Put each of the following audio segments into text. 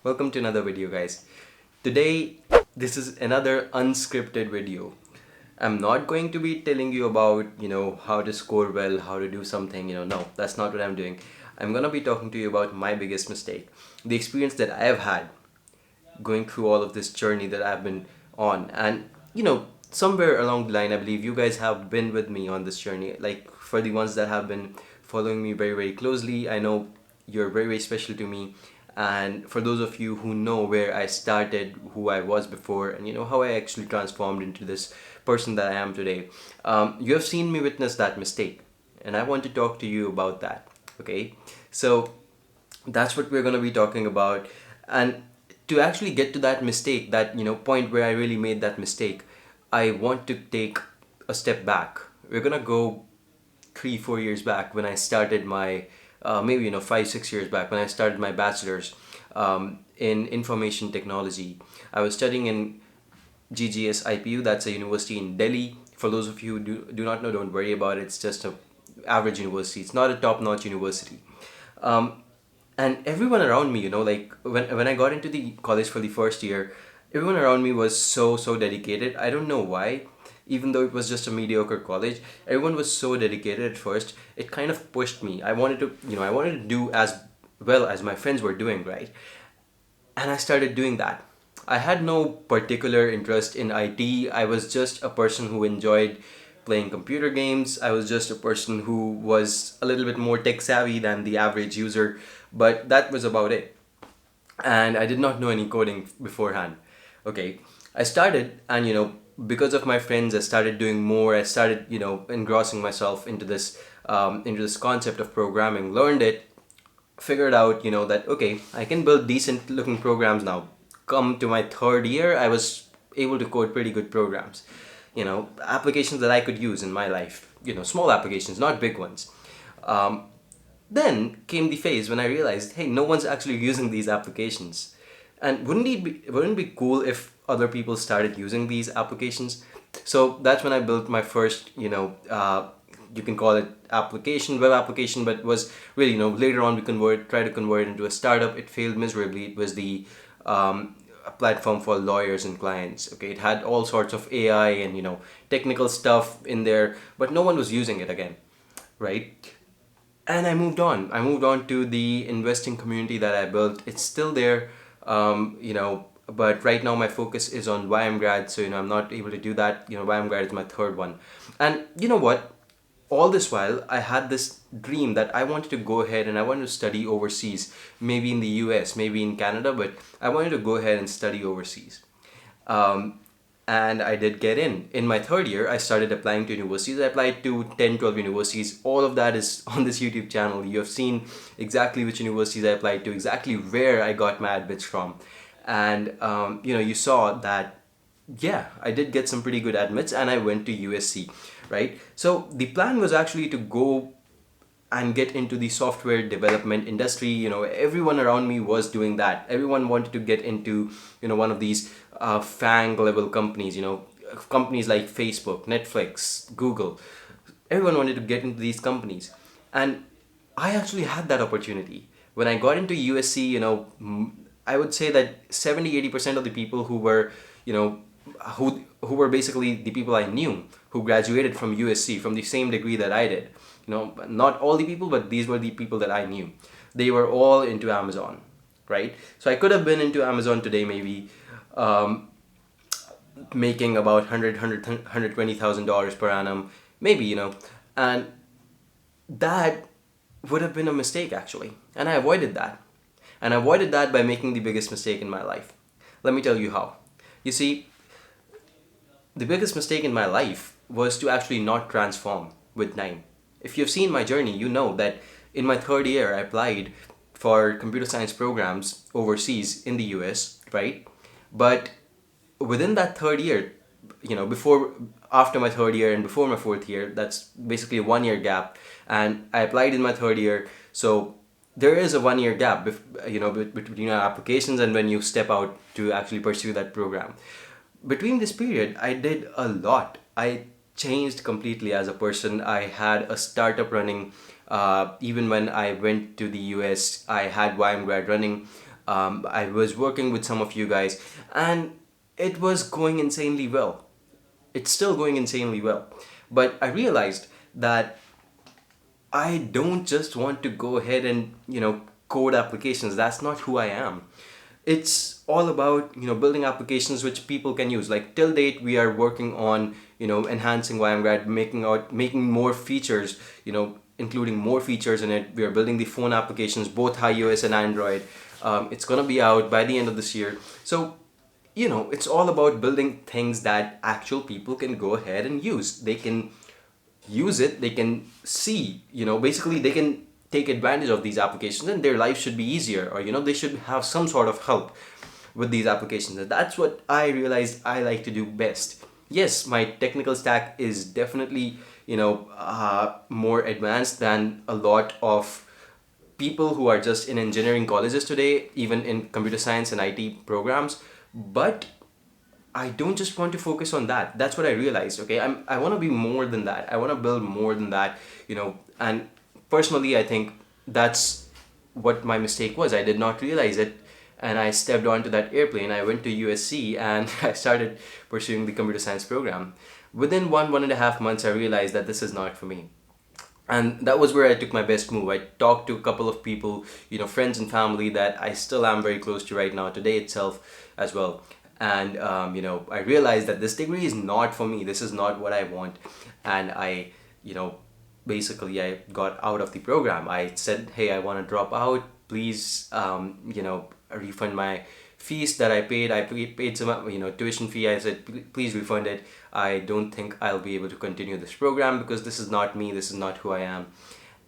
Welcome to another video, guys. Today, this is another unscripted video. I'm not going to be telling you about, how to score well, how to do something, no, that's not what I'm doing. I'm gonna be talking to you about my biggest mistake, the experience that I have had going through all of this journey that I've been on. And, somewhere along the line, I believe you guys have been with me on this journey. Like, for the ones that have been following me very, very closely, I know you're very, very special to me. And for those of you who know where I started, who I was before, and how I actually transformed into this person that I am today, you have seen me witness that mistake. And I want to talk to you about that. Okay? So, that's what we're going to be talking about. And to actually get to that mistake, that point where I really made that mistake, I want to take a step back. We're going to go 3-4 years back when I started my maybe 5-6 years back when I started my bachelor's in information technology. I was studying in GGS IPU. That's a university in Delhi. For those of you who do not know, don't worry about it. It's just a average university. It's not a top-notch university. And everyone around me, like when I got into the college for the first year, everyone around me was so dedicated. I don't know why, even though it was just a mediocre college, everyone was so dedicated at first. It kind of pushed me. I wanted to do as well as my friends were doing, right? And I started doing that. I had no particular interest in IT. I was just a person who enjoyed playing computer games. I was just a person who was a little bit more tech savvy than the average user, but that was about it. And I did not know any coding beforehand. Okay, I started, and because of my friends, I started doing more. I started, engrossing myself into this concept of programming. Learned it, figured out, that okay, I can build decent looking programs now. Come to my third year, I was able to code pretty good programs. Applications that I could use in my life. Small applications, not big ones. Then came the phase when I realized, hey, no one's actually using these applications. And wouldn't it be cool if other people started using these applications? So that's when I built my first, you can call it web application, but was really, later on we tried to convert it into a startup. It failed miserably. It was the a platform for lawyers and clients. Okay, it had all sorts of AI and technical stuff in there, but no one was using it again, right? And I moved on to the investing community that I built. It's still there, but right now my focus is on YMGrad. So I'm not able to do that. YMGrad is my third one. And you know what, all this while I had this dream that I wanted to go ahead and I wanted to study overseas, maybe in the US, maybe in Canada, but I wanted to go ahead and study overseas. um, and I did get in. In my third year, I started applying to universities. I applied to 10, 12 universities. All of that is on this YouTube channel. You have seen exactly which universities I applied to, exactly where I got my admits from. And, you saw that, yeah, I did get some pretty good admits and I went to USC, right? So the plan was actually to go and get into the software development industry. Everyone around me was doing that. Everyone wanted to get into one of these fang level companies, companies like Facebook, Netflix, Google. Everyone wanted to get into these companies, and I actually had that opportunity when I got into USC. I would say that 70-80% of the people who were, you know who were basically the people I knew who graduated from USC from the same degree that I did. Not all the people, but these were the people that I knew. They were all into Amazon, right? So I could have been into Amazon today, maybe um, making about 120,000 dollars per annum, maybe, and that would have been a mistake actually, and I avoided that. And I avoided that by making the biggest mistake in my life. Let me tell you how. You see, the biggest mistake in my life was to actually not transform with time. If you've seen my journey, you know that in my third year, I applied for computer science programs overseas in the US, right? But within that third year, after my third year and before my fourth year, that's basically a 1 year gap. And I applied in my third year. So there is a 1 year gap, between your applications and when you step out to actually pursue that program. Between this period, I did a lot. I changed completely as a person. I had a startup running. Even when I went to the US, I had YMGrad running. I was working with some of you guys, and it was going insanely well. It's still going insanely well. But I realized that I don't just want to go ahead and, code applications. That's not who I am. It's all about, building applications which people can use. Like till date, we are working on, enhancing YMGrad, making more features, including more features in it. We are building the phone applications, both iOS and Android. It's gonna be out by the end of this year. So it's all about building things that actual people can go ahead and use. They can use it, they can see, basically they can take advantage of these applications, and their life should be easier, or they should have some sort of help with these applications. And that's what I realized I like to do best. Yes, my technical stack is definitely more advanced than a lot of people who are just in engineering colleges today, even in computer science and IT programs. But I don't just want to focus on that. That's what I realized. Okay, I want to be more than that. I want to build more than that. And personally, I think that's what my mistake was. I did not realize it, and I stepped onto that airplane. I went to USC and I started pursuing the computer science program. Within 1.5 months, I realized that this is not for me, and that was where I took my best move. I talked to a couple of people, friends and family that I still am very close to right now, today itself as well. And I realized that this degree is not for me. This is not what I want. And you know basically I got out of the program. I said, hey, I want to drop out, please, refund my fees that I paid. I paid some tuition fee. I said, please refund it. I don't think I'll be able to continue this program because this is not me, this is not who I am.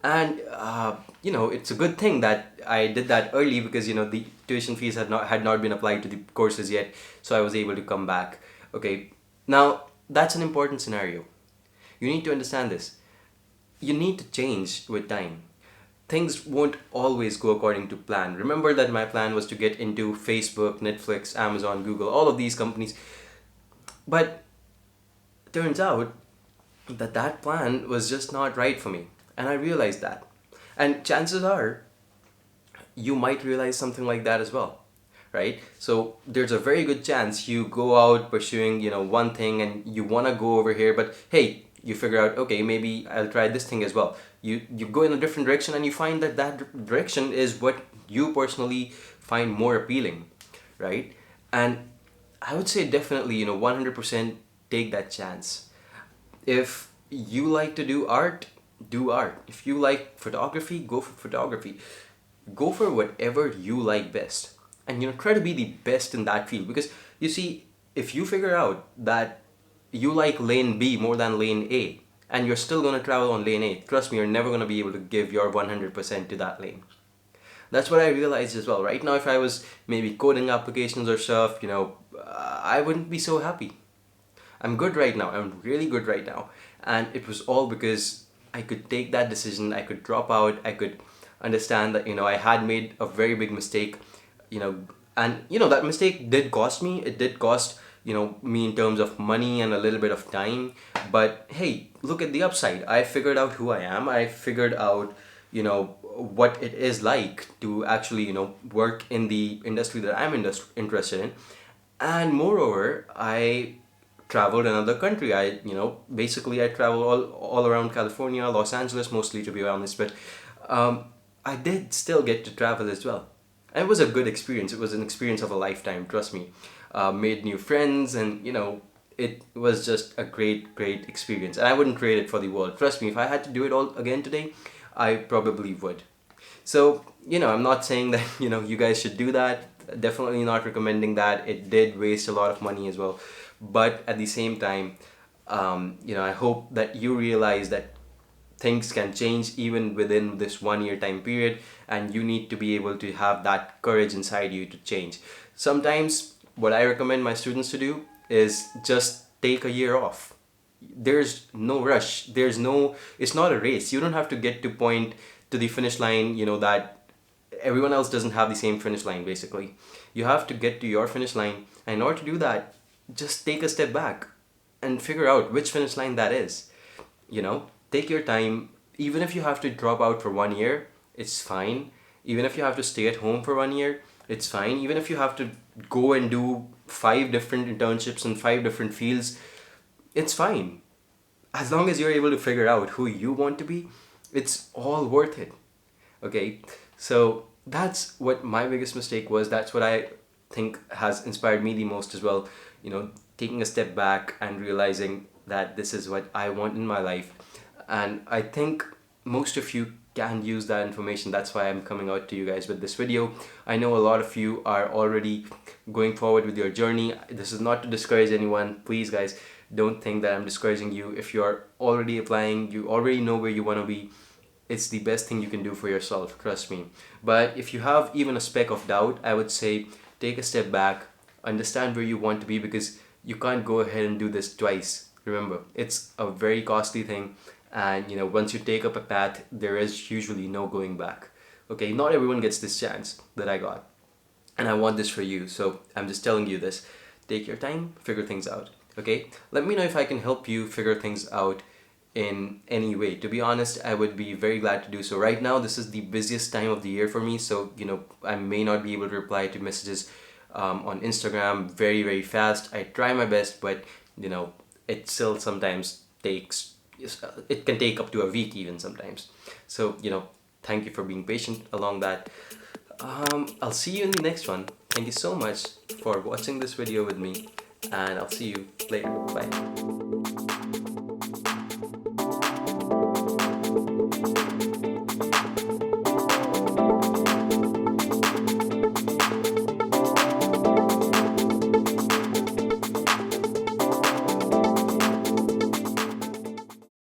And it's a good thing that I did that early, because the tuition fees had not been applied to the courses yet, so I was able to come back. Okay, now that's an important scenario. You need to understand this. You need to change with time. Things won't always go according to plan. Remember that my plan was to get into Facebook, Netflix, Amazon, Google, all of these companies. But turns out that that plan was just not right for me. And I realized that. And chances are you might realize something like that as well, right? So there's a very good chance you go out pursuing, one thing, and you want to go over here, but hey, you figure out, okay, maybe I'll try this thing as well. You go in a different direction, and you find that that direction is what you personally find more appealing, right? And I would say definitely, 100% take that chance. If you like to do art, do art. If you like photography, go for photography. Go for whatever you like best, and try to be the best in that field. Because you see, if you figure out that you like lane B more than lane A, and you're still going to travel on lane A, trust me, you're never going to be able to give your 100% to that lane. That's what I realized as well. Right now, if I was maybe coding applications or stuff, I wouldn't be so happy. I'm good right now. I'm really good right now. And it was all because I could take that decision. I could drop out. I could understand that, I had made a very big mistake, and, that mistake did cost me. It did cost, me in terms of money and a little bit of time. But hey, look at the upside. I figured out who I am. I figured out, what it is like to actually, work in the industry that I'm interested in. And moreover, I traveled another country. Basically I traveled all around California, Los Angeles mostly, to be honest, but I did still get to travel as well. And it was a good experience. It was an experience of a lifetime, trust me. Made new friends, and it was just a great experience. And I wouldn't trade it for the world. Trust me, if I had to do it all again today, I probably would. So, I'm not saying that, you guys should do that. Definitely not recommending that. It did waste a lot of money as well. But at the same time, I hope that you realize that things can change even within this 1 year time period, and you need to be able to have that courage inside you to change. Sometimes what I recommend my students to do is just take a year off. There's no rush. It's not a race. You don't have to get to point to the finish line, that everyone else doesn't have the same finish line. Basically, you have to get to your finish line, and in order to do that, just take a step back and figure out which finish line that is. Take your time. Even if you have to drop out for 1 year, it's fine. Even if you have to stay at home for 1 year, It's fine. Even if you have to go and do 5 different internships in 5 different fields, it's fine. As long as you're able to figure out who you want to be, it's all worth it. Okay, so that's what my biggest mistake was. That's what I think has inspired me the most as well. Taking a step back and realizing that this is what I want in my life. And I think most of you can use that information. That's why I'm coming out to you guys with this video. I know a lot of you are already going forward with your journey. This is not to discourage anyone. Please, guys, don't think that I'm discouraging you. If you're already applying, you already know where you want to be. It's the best thing you can do for yourself, trust me. But if you have even a speck of doubt, I would say take a step back, understand where you want to be, because you can't go ahead and do this twice. Remember, it's a very costly thing, and once you take up a path, there is usually no going back. Okay, not everyone gets this chance that I got, and I want this for you, so I'm just telling you this. Take your time, figure things out. Okay, let me know if I can help you figure things out in any way. To be honest, I would be very glad to do so. Right now, this is the busiest time of the year for me, so I may not be able to reply to messages on Instagram very, very fast. I try my best, but it still sometimes takes, it can take up to a week even sometimes. So thank you for being patient along that. I'll see you in the next one. Thank you so much for watching this video with me, and I'll see you later. Bye.